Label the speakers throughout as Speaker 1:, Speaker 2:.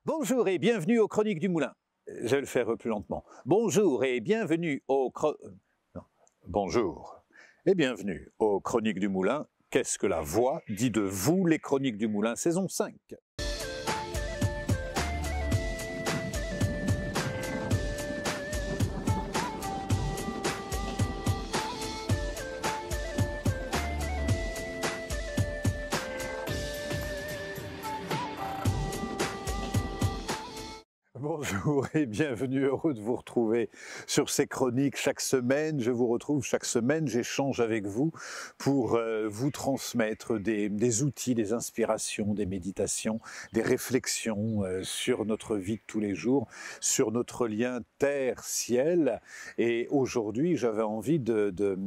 Speaker 1: Bonjour et bienvenue aux Chroniques du Moulin. Je vais le faire plus lentement. Bonjour et bienvenue Bonjour et bienvenue aux Chroniques du Moulin. Qu'est-ce que la voix dit de vous, les Chroniques du Moulin, saison 5. Bonjour et bienvenue, heureux de vous retrouver sur ces chroniques chaque semaine. Je vous retrouve chaque semaine, j'échange avec vous pour vous transmettre des outils, des inspirations, des méditations, des réflexions sur notre vie de tous les jours, sur notre lien terre-ciel. Et aujourd'hui, j'avais envie de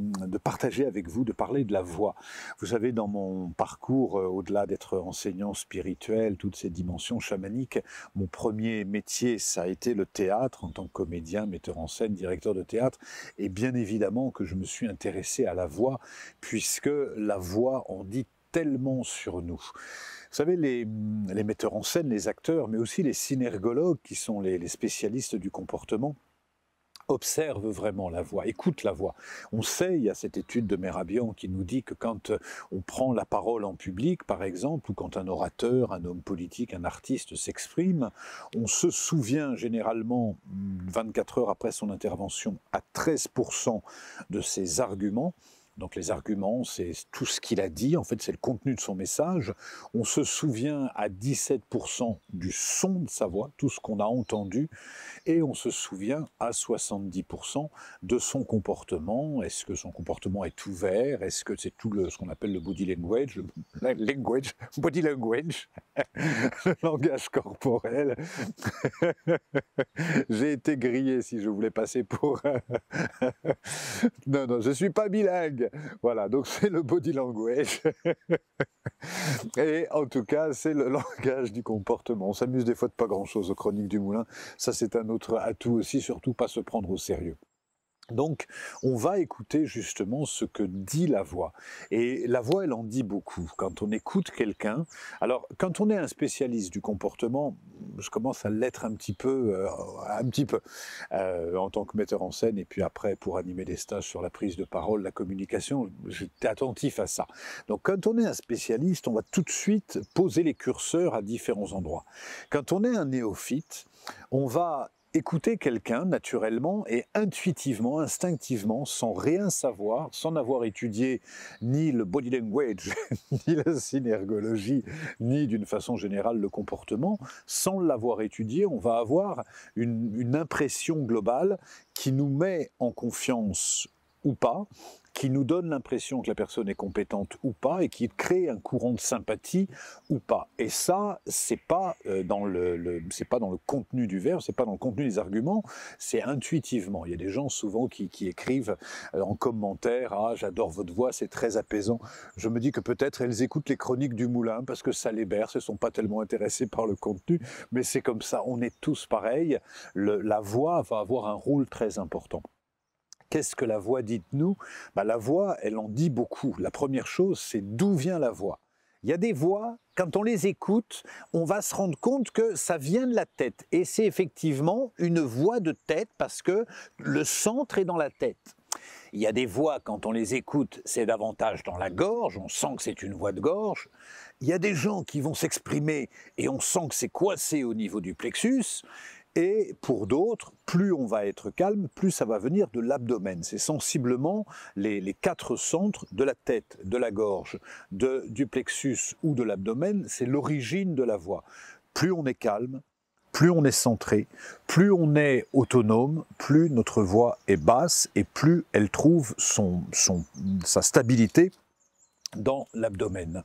Speaker 1: partager avec vous, de parler de la voix. Vous savez, dans mon parcours, au-delà d'être enseignant spirituel, toutes ces dimensions chamaniques, mon premier métier, ça a été le théâtre, en tant que comédien, metteur en scène, directeur de théâtre, et bien évidemment que je me suis intéressé à la voix, puisque la voix en dit tellement sur nous. Vous savez, les metteurs en scène, les acteurs, mais aussi les synergologues, qui sont les spécialistes du comportement, observe vraiment la voix, écoute la voix. On sait, il y a cette étude de Merabian qui nous dit que quand on prend la parole en public, par exemple, ou quand un orateur, un homme politique, un artiste s'exprime, on se souvient généralement, 24 heures après son intervention, à 13% de ses arguments. Donc les arguments, c'est tout ce qu'il a dit, en fait c'est le contenu de son message. On se souvient à 17% du son de sa voix, tout ce qu'on a entendu, et on se souvient à 70% de son comportement. Est-ce que son comportement est ouvert? Est-ce que c'est tout ce qu'on appelle le body language, body language, le langage corporel. J'ai été grillé si je voulais passer pour... Non, je ne suis pas bilingue. Voilà, donc c'est le body language. Et en tout cas, c'est le langage du comportement. On s'amuse des fois de pas grand-chose aux Chroniques du Moulin. Ça, c'est un autre atout aussi, surtout pas se prendre au sérieux. Donc, on va écouter justement ce que dit la voix. Et la voix, elle en dit beaucoup. Quand on écoute quelqu'un, alors quand on est un spécialiste du comportement, je commence à l'être un petit peu, en tant que metteur en scène, et puis après pour animer des stages sur la prise de parole, la communication, j'étais attentif à ça. Donc quand on est un spécialiste, on va tout de suite poser les curseurs à différents endroits. Quand on est un néophyte, on va écouter quelqu'un naturellement et intuitivement, instinctivement, sans rien savoir, sans avoir étudié ni le body language, ni la synergologie, ni d'une façon générale le comportement, sans l'avoir étudié, on va avoir une impression globale qui nous met en confiance ou pas, qui nous donne l'impression que la personne est compétente ou pas, et qui crée un courant de sympathie ou pas. Et ça, c'est pas dans c'est pas dans le contenu du verbe, c'est pas dans le contenu des arguments, c'est intuitivement. Il y a des gens souvent qui écrivent en commentaire: ah, j'adore votre voix, c'est très apaisant. Je me dis que peut-être elles écoutent les Chroniques du Moulin parce que ça les berce, elles sont pas tellement intéressées par le contenu, mais c'est comme ça, on est tous pareils. La voix va avoir un rôle très important. Qu'est-ce que la voix dit de nous? La voix, elle en dit beaucoup. La première chose, c'est d'où vient la voix. Il y a des voix, quand on les écoute, on va se rendre compte que ça vient de la tête. Et c'est effectivement une voix de tête parce que le centre est dans la tête. Il y a des voix, quand on les écoute, c'est davantage dans la gorge, on sent que c'est une voix de gorge. Il y a des gens qui vont s'exprimer et on sent que c'est coincé au niveau du plexus. Et pour d'autres, plus on va être calme, plus ça va venir de l'abdomen. C'est sensiblement les 4 centres de la tête, de la gorge, du plexus ou de l'abdomen, c'est l'origine de la voix. Plus on est calme, plus on est centré, plus on est autonome, plus notre voix est basse et plus elle trouve sa stabilité dans l'abdomen.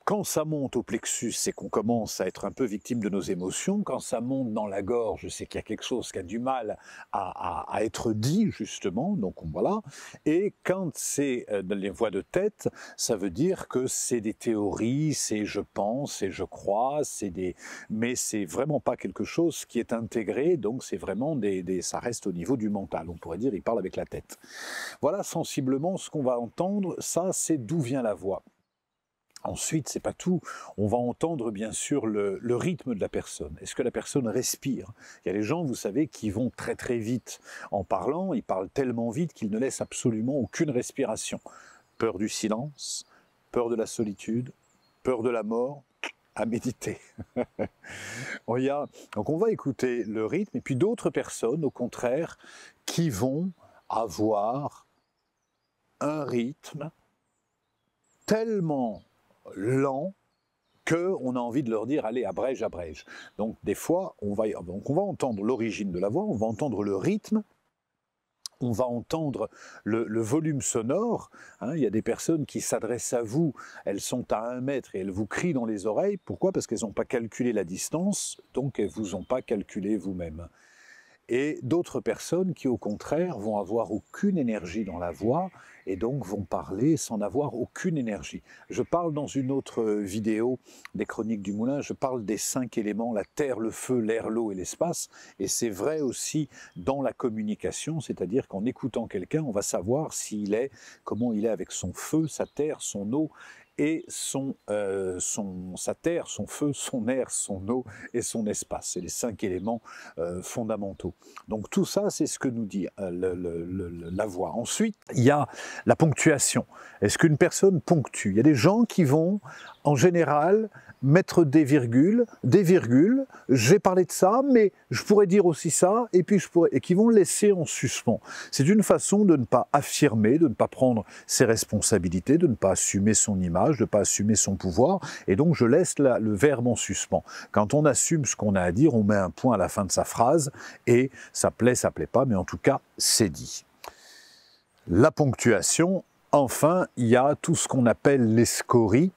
Speaker 1: Quand ça monte au plexus, c'est qu'on commence à être un peu victime de nos émotions. Quand ça monte dans la gorge, c'est qu'il y a quelque chose qui a du mal à être dit, justement. Donc voilà. Et quand c'est dans les voix de tête, ça veut dire que c'est des théories, c'est je pense, c'est je crois, mais c'est vraiment pas quelque chose qui est intégré. Donc c'est vraiment ça reste au niveau du mental. On pourrait dire, il parle avec la tête. Voilà sensiblement ce qu'on va entendre. Ça, c'est d'où vient la voix. Ensuite, c'est pas tout. On va entendre bien sûr le rythme de la personne. Est-ce que la personne respire? Il y a des gens, vous savez, qui vont très très vite en parlant. Ils parlent tellement vite qu'ils ne laissent absolument aucune respiration. Peur du silence, peur de la solitude, peur de la mort, à méditer. Donc on va écouter le rythme, et puis d'autres personnes, au contraire, qui vont avoir un rythme tellement lent qu'on a envie de leur dire allez, abrège, abrège. Donc des fois, on va entendre l'origine de la voix, on va entendre le rythme, on va entendre le volume sonore. Il y a des personnes qui s'adressent à vous, elles sont à 1 mètre et elles vous crient dans les oreilles. Pourquoi? Parce qu'elles n'ont pas calculé la distance, donc elles ne vous ont pas calculé vous-même. Et d'autres personnes qui, au contraire, vont avoir aucune énergie dans la voix et donc vont parler sans avoir aucune énergie. Je parle dans une autre vidéo des Chroniques du Moulin, je parle des 5 éléments, la terre, le feu, l'air, l'eau et l'espace. Et c'est vrai aussi dans la communication, c'est-à-dire qu'en écoutant quelqu'un, on va savoir comment il est avec son feu, sa terre, son eau et sa terre, son feu, son air, son eau et son espace. C'est les 5 éléments fondamentaux. Donc tout ça, c'est ce que nous dit la voix. Ensuite, il y a la ponctuation. Est-ce qu'une personne ponctue? Il y a des gens qui vont, en général, mettre des virgules, j'ai parlé de ça, mais je pourrais dire aussi ça, et qui vont laisser en suspens. C'est une façon de ne pas affirmer, de ne pas prendre ses responsabilités, de ne pas assumer son image, de ne pas assumer son pouvoir, et donc je laisse le verbe en suspens. Quand on assume ce qu'on a à dire, on met un point à la fin de sa phrase, et ça plaît pas, mais en tout cas, c'est dit. La ponctuation, enfin, il y a tout ce qu'on appelle les scories.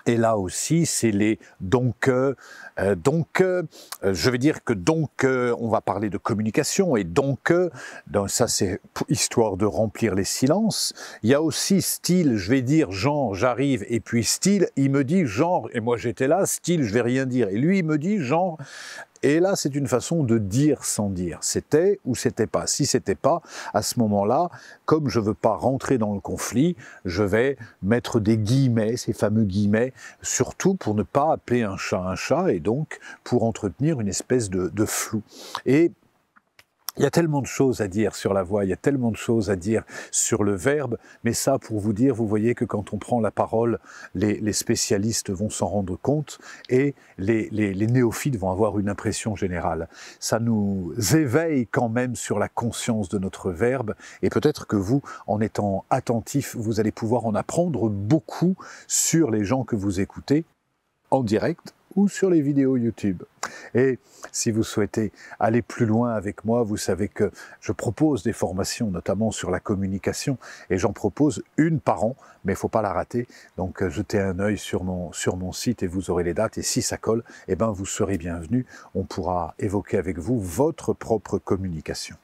Speaker 1: Et là aussi, c'est les donc. Je vais dire que on va parler de communication, et donc ça c'est histoire de remplir les silences. Il y a aussi style, je vais dire genre, j'arrive, et puis style, il me dit genre, et moi j'étais là, style, je vais rien dire, et lui il me dit genre. Et là, c'est une façon de dire sans dire. C'était ou c'était pas. Si c'était pas, à ce moment-là, comme je veux pas rentrer dans le conflit, je vais mettre des guillemets, ces fameux guillemets, surtout pour ne pas appeler un chat, et donc pour entretenir une espèce de flou. Et il y a tellement de choses à dire sur la voix, il y a tellement de choses à dire sur le verbe, mais ça, pour vous dire, vous voyez que quand on prend la parole, les spécialistes vont s'en rendre compte, et les néophytes vont avoir une impression générale. Ça nous éveille quand même sur la conscience de notre verbe, et peut-être que vous, en étant attentif, vous allez pouvoir en apprendre beaucoup sur les gens que vous écoutez, en direct ou sur les vidéos YouTube. Et si vous souhaitez aller plus loin avec moi, vous savez que je propose des formations, notamment sur la communication, et j'en propose une par an, mais il ne faut pas la rater. Donc jetez un œil sur mon site et vous aurez les dates, et si ça colle, eh ben, vous serez bienvenus. On pourra évoquer avec vous votre propre communication.